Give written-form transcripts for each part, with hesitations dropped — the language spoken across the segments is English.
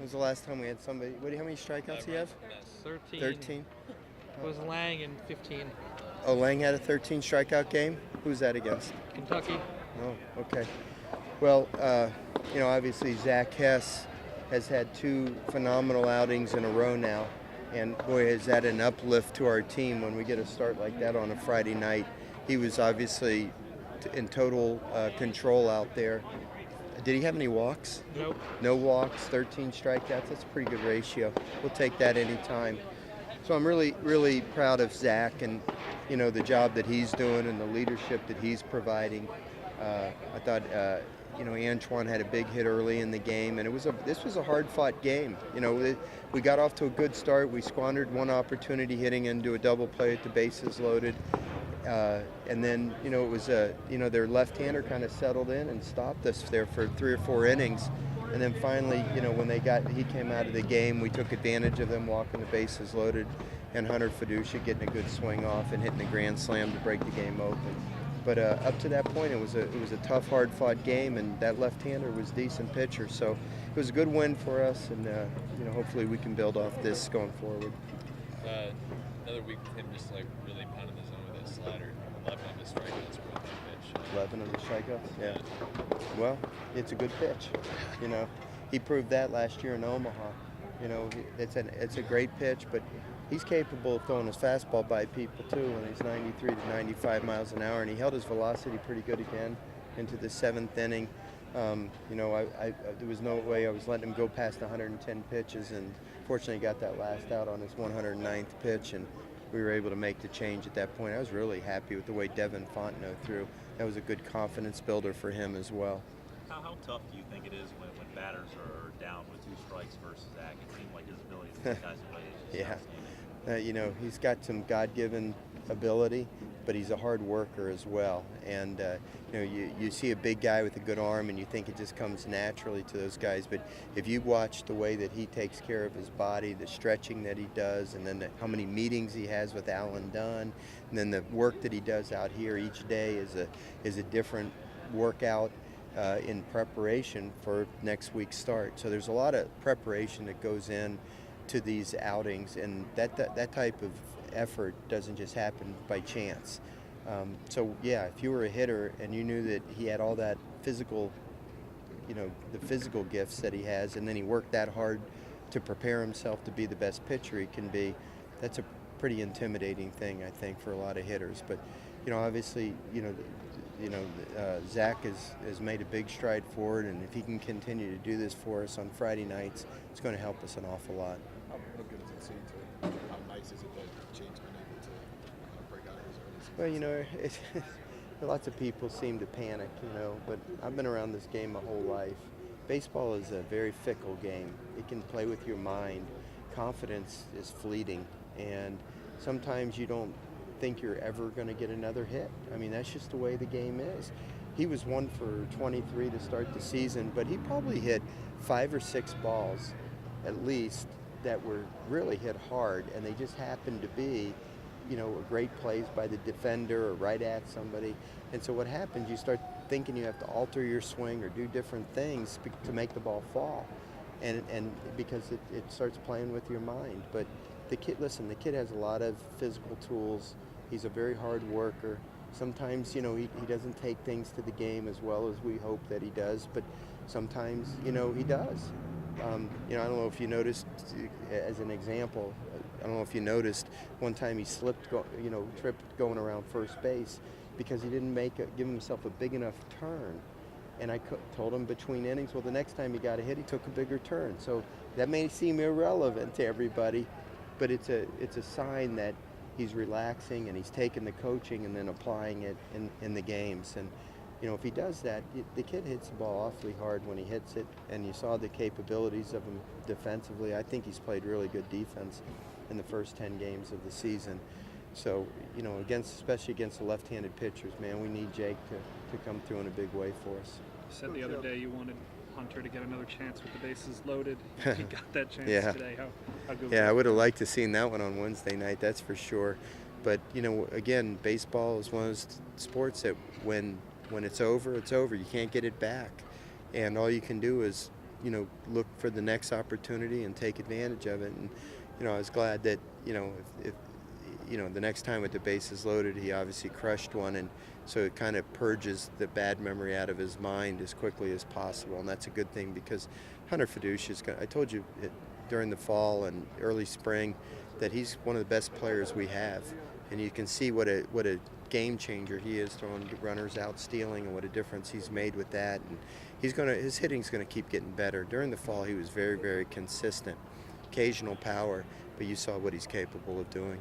was the last time we had somebody? How many strikeouts do you have? 13. 13. It was Lang in 15. Oh, Lang had a 13 strikeout game. Who's that against? Kentucky. Oh, okay. Well, obviously Zack Hess has had 2 phenomenal outings in a row now, and boy, is that an uplift to our team when we get a start like that on a Friday night. He was obviously in total control out there. Did he have any walks? Nope. No walks, 13 strikeouts. That's a pretty good ratio. We'll take that any time. So I'm really, really proud of Zack and, the job that he's doing and the leadership that he's providing. I thought, Antoine had a big hit early in the game, and this was a hard-fought game. We got off to a good start. We squandered one opportunity hitting into a double play at the bases loaded. And then, it was their left-hander kind of settled in and stopped us there for 3 or 4 innings. And then finally, when he came out of the game, we took advantage of them walking the bases loaded, and Hunter Feduccia getting a good swing off and hitting a grand slam to break the game open. But up to that point, it was a tough, hard-fought game, and that left-hander was a decent pitcher. So it was a good win for us, and hopefully we can build off this going forward. Another week with him just really pounding the zone with that slider. 11 of his strikeouts were with that pitch. 11 of the strikeouts? Yeah. Well, it's a good pitch. He proved that last year in Omaha. It's a great pitch, but he's capable of throwing his fastball by people too when he's 93 to 95 miles an hour, and he held his velocity pretty good again into the 7th inning. There was no way I was letting him go past 110 pitches, and fortunately got that last out on his 109th pitch, and we were able to make the change at that point. I was really happy with the way Devin Fontenot threw. That was a good confidence builder for him as well. How tough do you think it is when batters are down with 2 strikes versus Zack? It seemed like his ability to get guys away is just outstanding. He's got some God-given ability, but he's a hard worker as well. And you see a big guy with a good arm, and you think it just comes naturally to those guys. But if you watch the way that he takes care of his body, the stretching that he does, and then how many meetings he has with Alan Dunn, and then the work that he does out here each day is a different workout in preparation for next week's start. So there's a lot of preparation that goes in to these outings, and that type of effort doesn't just happen by chance. If you were a hitter and you knew that he had all that physical, the physical gifts that he has, and then he worked that hard to prepare himself to be the best pitcher he can be, that's a pretty intimidating thing, I think, for a lot of hitters. But obviously, Zack has made a big stride forward, and if he can continue to do this for us on Friday nights, it's going to help us an awful lot. How good does it seem to? How nice is it that James been able to break out of his early season? Lots of people seem to panic, but I've been around this game my whole life. Baseball is a very fickle game. It can play with your mind. Confidence is fleeting, and sometimes you don't think you're ever going to get another hit. I mean, that's just the way the game is. He was 1 for 23 to start the season, but he probably hit 5 or 6 balls at least that were really hit hard, and they just happened to be, great plays by the defender or right at somebody. And so what happens, you start thinking you have to alter your swing or do different things to make the ball fall, and because it starts playing with your mind. But the kid has a lot of physical tools. He's a very hard worker. Sometimes, he doesn't take things to the game as well as we hope that he does, but sometimes, he does. I don't know if you noticed, as an example, one time he tripped going around first base because he didn't give himself a big enough turn. And I told him between innings, well, the next time he got a hit, he took a bigger turn. So that may seem irrelevant to everybody, but it's a sign that he's relaxing and he's taking the coaching and then applying it in the games. And if he does that, the kid hits the ball awfully hard when he hits it, and you saw the capabilities of him defensively. I think he's played really good defense in the first 10 games of the season. So, especially against the left-handed pitchers, man, we need Jake to come through in a big way for us. You said the other day you wanted Hunter to get another chance with the bases loaded. He got that chance today. How good was that? I would have liked to seen that one on Wednesday night, that's for sure. But, again, baseball is one of those sports that when it's over, it's over. You can't get it back. And all you can do is look for the next opportunity and take advantage of it. And I was glad that if the next time with the bases loaded, he obviously crushed one, and so it kind of purges the bad memory out of his mind as quickly as possible, and that's a good thing because Hunter Feduccia is I told you during the fall and early spring that he's one of the best players we have, and you can see what a game changer he is, throwing runners out, stealing, and what a difference he's made with that. And his hitting's going to keep getting better. During the fall, he was very, very consistent, occasional power, but you saw what he's capable of doing.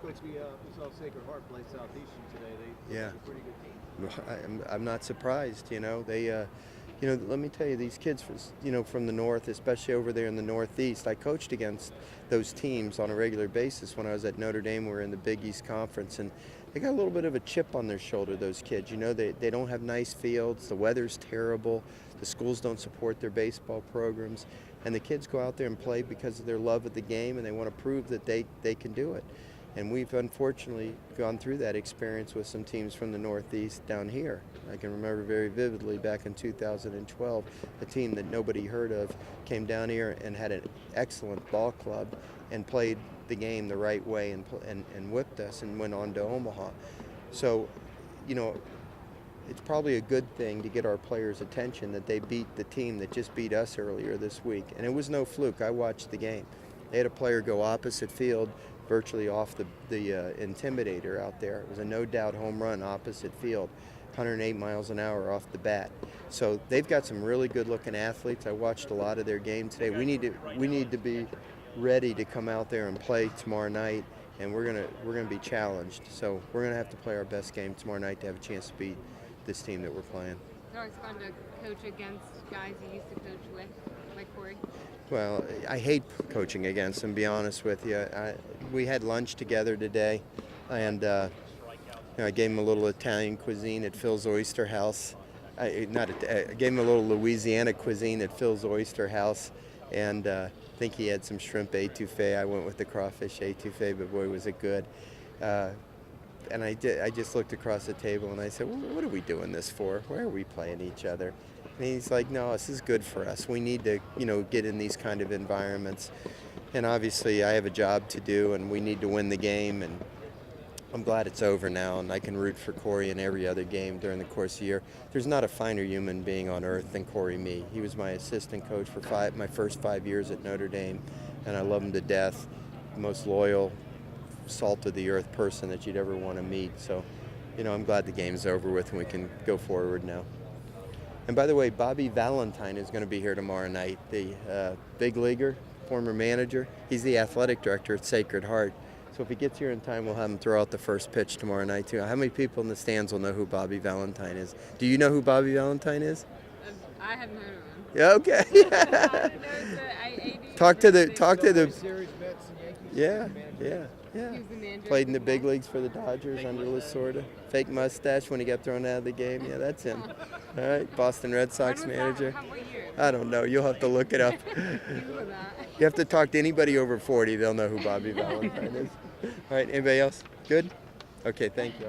Coach, we saw Sacred Heart play Southeastern today. They look a pretty good team. I'm not surprised. Let me tell you, these kids, from the north, especially over there in the Northeast, I coached against those teams on a regular basis when I was at Notre Dame. We were in the Big East Conference, and they got a little bit of a chip on their shoulder, those kids. They don't have nice fields. The weather's terrible. The schools don't support their baseball programs. And the kids go out there and play because of their love of the game, and they want to prove that they can do it. And we've unfortunately gone through that experience with some teams from the Northeast down here. I can remember very vividly back in 2012, a team that nobody heard of came down here and had an excellent ball club and played the game the right way and whipped us and went on to Omaha. So, it's probably a good thing to get our players' attention that they beat the team that just beat us earlier this week. And it was no fluke. I watched the game. They had a player go opposite field, virtually off the Intimidator out there. It was a no-doubt home run opposite field, 108 miles an hour off the bat. So they've got some really good-looking athletes. I watched a lot of their game today. We need to be ready to come out there and play tomorrow night, and we're gonna be challenged. So we're gonna have to play our best game tomorrow night to have a chance to beat this team that we're playing. It's always fun to coach against guys you used to coach with, like Corey. Well, I hate coaching against them, to be honest with you. We had lunch together today, and I gave him a little Italian cuisine at Phil's Oyster House. I gave him a little Louisiana cuisine at Phil's Oyster House, and I think he had some shrimp étouffée. I went with the crawfish étouffée, but boy, was it good. And I just looked across the table and I said, well, what are we doing this for? Why are we playing each other? And he's like, no, this is good for us. We need to, get in these kind of environments. And obviously I have a job to do and we need to win the game. And I'm glad it's over now and I can root for Corey in every other game during the course of the year. There's not a finer human being on earth than Corey Mee. He was my assistant coach for my first 5 years at Notre Dame, and I love him to death. The most loyal, salt of the earth person that you'd ever want to meet. So, I'm glad the game's over with and we can go forward now. And by the way, Bobby Valentine is going to be here tomorrow night, the big leaguer, former manager. He's the athletic director at Sacred Heart. So if he gets here in time, we'll have him throw out the first pitch tomorrow night too. How many people in the stands will know who Bobby Valentine is? Do you know who Bobby Valentine is? I haven't heard of him. Yeah, okay. Talk to the. Yeah. Played in the big leagues for the Dodgers under Lasorda. Fake mustache when he got thrown out of the game. Yeah, that's him. All right, Boston Red Sox manager. I don't know. You'll have to look it up. You have to talk to anybody over 40. They'll know who Bobby Valentine is. All right, anybody else? Good? Okay, thank you.